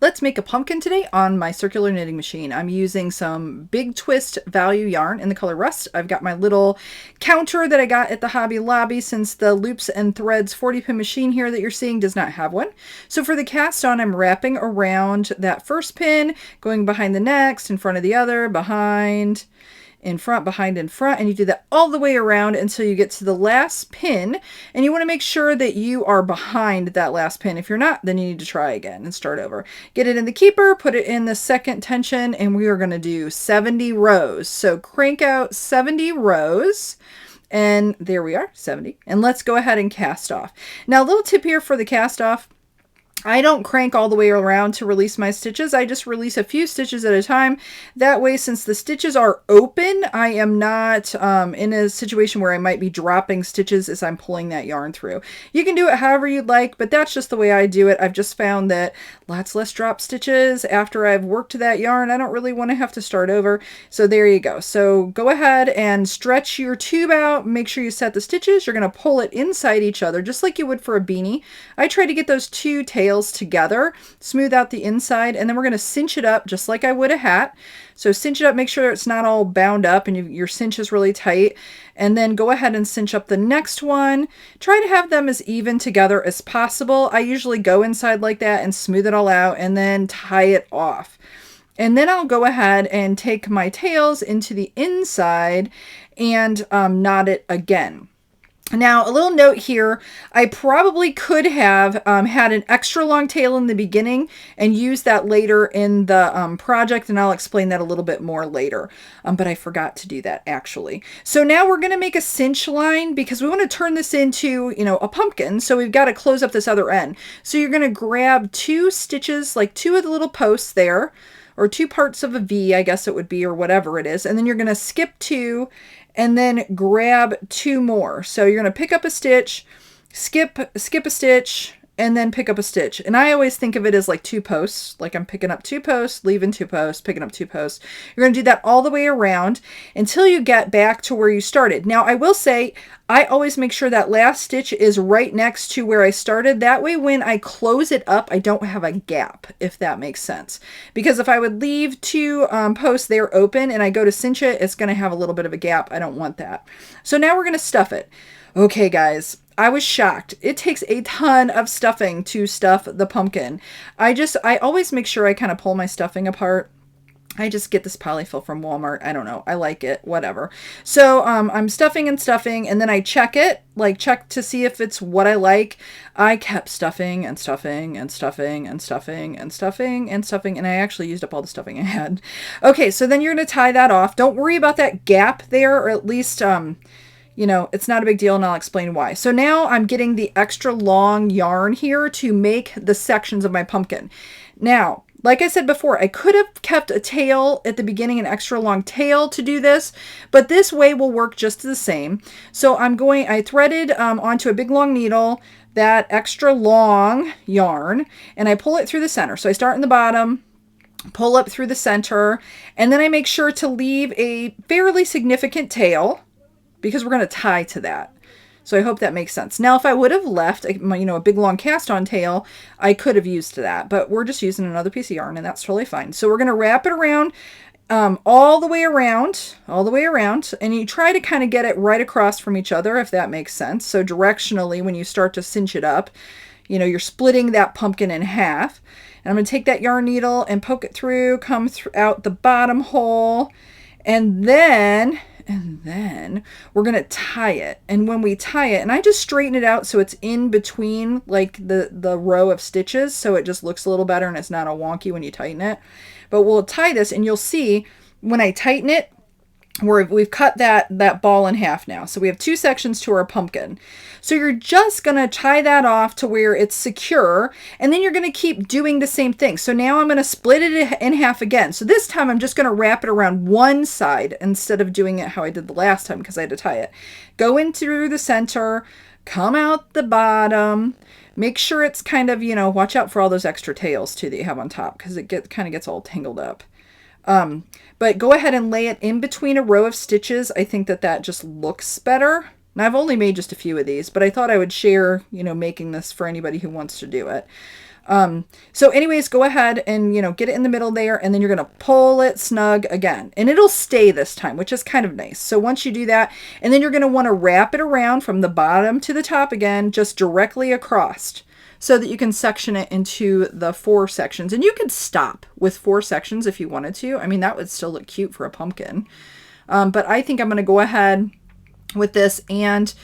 Let's make a pumpkin today on my circular knitting machine. I'm using some Big Twist value yarn in the color Rust. I've got my little counter that I got at the Hobby Lobby since the Loops and Threads 40-pin machine here that you're seeing does not have one. So for the cast on, I'm wrapping around that first pin, going behind the next, in front of the other, behind, in front, behind, in front, and you do that all the way around until you get to the last pin, and you want to make sure that you are behind that last pin. If you're not, then you need to try again and start over. Get it in the keeper, put it in the second tension, and we are going to do 70 rows. So crank out 70 rows. And there we are, 70. And let's go ahead and cast off. Now, a little tip here for the cast off. I don't crank all the way around to release my stitches. I just release a few stitches at a time. That way, since the stitches are open, I am not in a situation where I might be dropping stitches as I'm pulling that yarn through. You can do it however you'd like, but that's just the way I do it. I've just found that lots less drop stitches after I've worked that yarn. I don't really want to have to start over. So there you go. So go ahead and stretch your tube out. Make sure you set the stitches. You're going to pull it inside each other, just like you would for a beanie. I try to get those two tails together, smooth out the inside, and then we're going to cinch it up just like I would a hat. So cinch it up, make sure it's not all bound up and your cinch is really tight, and then go ahead and cinch up the next one. Try to have them as even together as possible. I usually go inside like that and smooth it all out and then tie it off. And then I'll go ahead and take my tails into the inside and knot it again. Now, a little note here, I probably could have had an extra long tail in the beginning and use that later in the project, and I'll explain that a little bit more later, but I forgot to do that actually. So now we're going to make a cinch line because we want to turn this into, a pumpkin, so we've got to close up this other end. So you're going to grab two stitches, like two of the little posts there, or two parts of a V, I guess it would be, or whatever it is, and then you're going to skip two, and then grab two more. So you're going to pick up a stitch, skip a stitch, and then pick up a stitch. And I always think of it as like two posts, like I'm picking up two posts, leaving two posts, picking up two posts. You're going to do that all the way around until you get back to where you started. Now, I will say, I always make sure that last stitch is right next to where I started. That way, when I close it up, I don't have a gap, if that makes sense. Because if I would leave two posts there open and I go to cinch it, it's going to have a little bit of a gap. I don't want that. So now we're going to stuff it. Okay, guys. I was shocked. It takes a ton of stuffing to stuff the pumpkin. I always make sure I kind of pull my stuffing apart. I just get this polyfill from Walmart. I don't know. I like it. Whatever. So I'm stuffing and stuffing, and then I check it, check to see if it's what I like. I kept stuffing and stuffing and stuffing and stuffing and stuffing and stuffing, and I actually used up all the stuffing I had. Okay, so then you're going to tie that off. Don't worry about that gap there, or at least... it's not a big deal, and I'll explain why. So now I'm getting the extra long yarn here to make the sections of my pumpkin. Now, like I said before, I could have kept a tail at the beginning, an extra long tail to do this, but this way will work just the same. So I threaded onto a big long needle that extra long yarn, and I pull it through the center. So I start in the bottom, pull up through the center, and then I make sure to leave a fairly significant tail, because we're going to tie to that. So I hope that makes sense. Now, if I would have left a big long cast on tail, I could have used that, but we're just using another piece of yarn, and that's totally fine. So we're going to wrap it around all the way around, and you try to kind of get it right across from each other, if that makes sense. So directionally, when you start to cinch it up, you're splitting that pumpkin in half. And I'm going to take that yarn needle and poke it through, come out the bottom hole, and then we're going to tie it. And when we tie it, and I just straighten it out so it's in between the row of stitches, so it just looks a little better and it's not all wonky when you tighten it. But we'll tie this, and you'll see when I tighten it, we've cut that ball in half now. So we have two sections to our pumpkin. So you're just going to tie that off to where it's secure, and then you're going to keep doing the same thing. So now I'm going to split it in half again. So this time I'm just going to wrap it around one side instead of doing it how I did the last time because I had to tie it. Go in through the center, come out the bottom, make sure it's kind of, watch out for all those extra tails too that you have on top because it kind of gets all tangled up. But go ahead and lay it in between a row of stitches. I think that just looks better. And I've only made just a few of these, but I thought I would share, making this for anybody who wants to do it. So anyways, go ahead and, get it in the middle there, and then you're going to pull it snug again, and it'll stay this time, which is kind of nice. So once you do that, and then you're going to want to wrap it around from the bottom to the top again, just directly across, so that you can section it into the 4 sections. And you could stop with 4 sections if you wanted to. I mean, that would still look cute for a pumpkin. But I think I'm going to go ahead with this and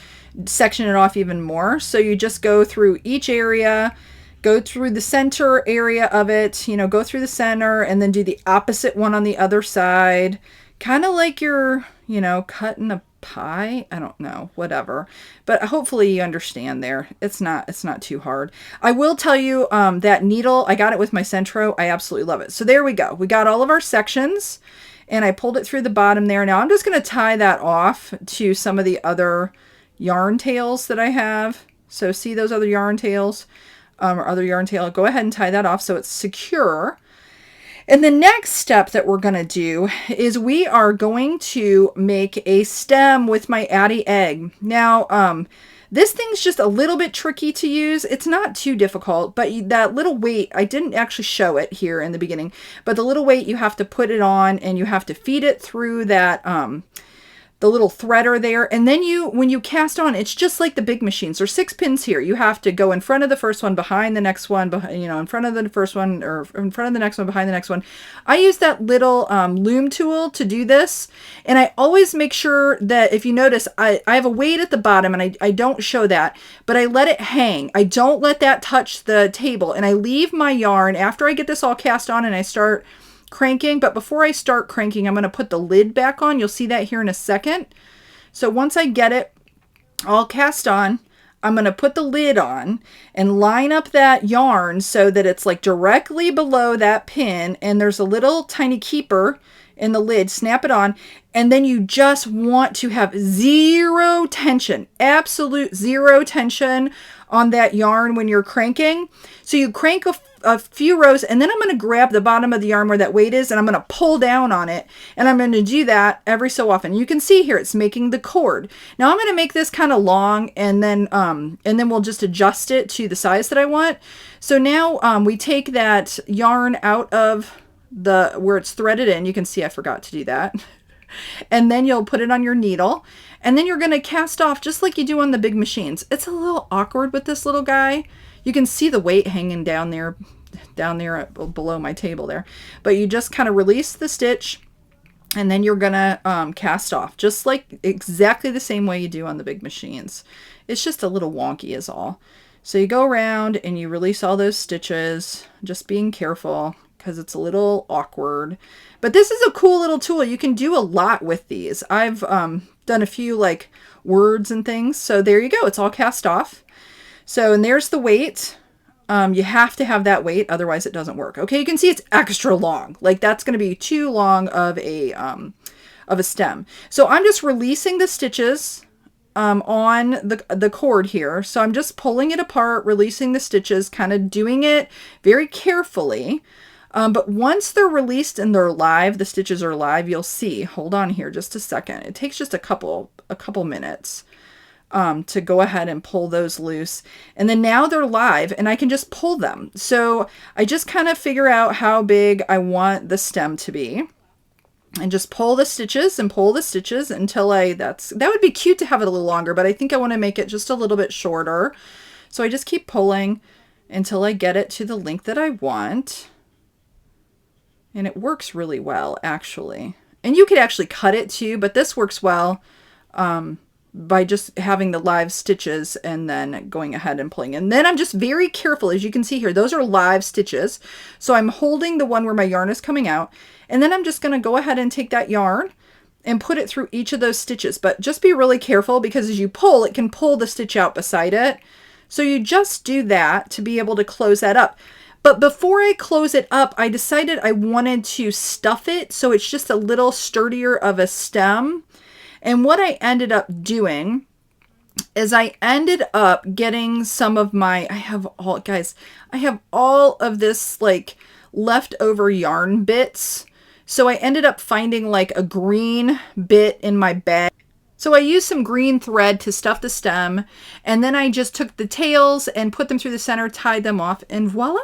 section it off even more. So you just go through each area, go through the center area of it, go through the center, and then do the opposite one on the other side. Kind of like you're, cutting a pie. I don't know, whatever. But hopefully you understand there. It's not too hard. I will tell you that needle, I got it with my Centro. I absolutely love it. So there we go. We got all of our sections, and I pulled it through the bottom there. Now I'm just going to tie that off to some of the other yarn tails that I have. So see those other yarn tails? Or other yarn tail, go ahead and tie that off so it's secure. And the next step that we're going to do is we are going to make a stem with my Addi Egg. Now, this thing's just a little bit tricky to use. It's not too difficult, but that little weight, I didn't actually show it here in the beginning, but the little weight, you have to put it on and you have to feed it through that, the little threader there. And then when you cast on, it's just like the big machines. There's 6 pins here. You have to go in front of the first one, behind the next one, in front of the first one, or in front of the next one, behind the next one. I use that little loom tool to do this. And I always make sure that, if you notice, I have a weight at the bottom, and I don't show that, but I let it hang. I don't let that touch the table. And I leave my yarn after I get this all cast on and I start cranking. But before I start cranking, I'm going to put the lid back on. You'll see that here in a second. So once I get it all cast on, I'm going to put the lid on and line up that yarn so that it's like directly below that pin, and there's a little tiny keeper in the lid. Snap it on, and then you just want to have zero tension, absolute zero tension on that yarn when you're cranking. So you crank a few rows, and then I'm going to grab the bottom of the yarn where that weight is, and I'm going to pull down on it, and I'm going to do that every so often. You can see here it's making the cord. Now I'm going to make this kind of long, and then we'll just adjust it to the size that I want. So now we take that yarn out of where it's threaded in. You can see I forgot to do that. And then you'll put it on your needle, and then you're going to cast off just like you do on the big machines. It's a little awkward with this little guy. You can see the weight hanging down there below my table there. But you just kind of release the stitch, and then you're going to cast off just like exactly the same way you do on the big machines. It's just a little wonky is all. So you go around and you release all those stitches, just being careful because it's a little awkward. But this is a cool little tool. You can do a lot with these. I've done a few like words and things. So there you go. It's all cast off. So, and there's the weight. You have to have that weight, otherwise it doesn't work. Okay, you can see it's extra long. Like that's going to be too long of a stem. So I'm just releasing the stitches on the cord here. So I'm just pulling it apart, releasing the stitches, kind of doing it very carefully. But once they're released and they're live, the stitches are live, you'll see. Hold on here just a second. It takes just a couple minutes to go ahead and pull those loose. And then now they're live and I can just pull them. So I just kind of figure out how big I want the stem to be. And just pull the stitches and pull the stitches until that would be cute to have it a little longer, but I think I want to make it just a little bit shorter. So I just keep pulling until I get it to the length that I want. And it works really well, actually. And you could actually cut it too, but this works well by just having the live stitches and then going ahead and pulling. And then I'm just very careful, as you can see here, those are live stitches. So I'm holding the one where my yarn is coming out. And then I'm just going to go ahead and take that yarn and put it through each of those stitches. But just be really careful because as you pull, it can pull the stitch out beside it. So you just do that to be able to close that up. But before I close it up, I decided I wanted to stuff it so it's just a little sturdier of a stem. And what I ended up doing is I ended up getting some of my, I have all of this like leftover yarn bits. So I ended up finding like a green bit in my bag. So I used some green thread to stuff the stem, and then I just took the tails and put them through the center, tied them off, and voila.